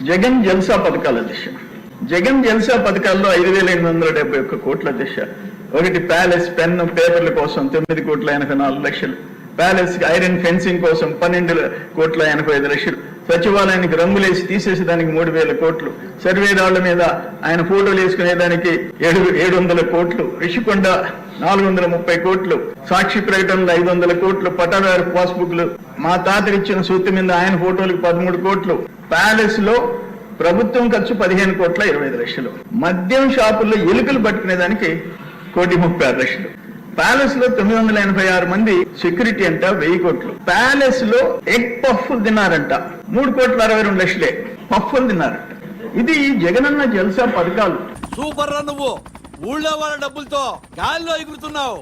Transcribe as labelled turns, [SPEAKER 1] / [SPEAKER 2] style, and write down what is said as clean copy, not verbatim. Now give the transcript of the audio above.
[SPEAKER 1] జగన్ జల్సా పథకాల దిశ. జగన్ జల్సా పథకాల్లో 5,871 కోట్ల దిశ. ఒకటి ప్యాలెస్ పెన్ పేపర్ల కోసం 9,84,00,000, ప్యాలెస్ ఐరన్ ఫెన్సింగ్ కోసం 12,85,00,000, సచివాలయానికి రంగులేసి తీసేసి దానికి 3,000 కోట్లు, సర్వే రాళ్ల మీద ఆయన ఫోటోలు వేసుకునేదానికి 700 కోట్లు, రిషికొండ 430 కోట్లు, సాక్షి ప్రకటనలు 500 కోట్లు, పట్టాదారు పాస్బుక్లు, మా తాతకి ఇచ్చిన సూత్తి మీద ఆయన ఫోటోలకు 13 కోట్లు, ప్యాలెస్ లో ప్రభుత్వం ఖర్చు 15,25,00,000, మద్యం షాపుల్లో ఎలుకలు పట్టుకునేదానికి 1,36,00,000, ప్యాలెస్ లో 986 మంది సెక్యూరిటీ అంట 1000 కోట్లు, ప్యాలెస్ లో ఎగ్ పఫ్ఫులు తిన్నారంట 3,62,00,000 పఫ్ఫులు తిన్నారంట. ఇది జగనన్న జల్సా పథకాలు.
[SPEAKER 2] సూపర్ రా నువ్వు, ఊళ్ళో వాళ్ళ డబ్బులతో గాల్లో ఎగురుతున్నావు.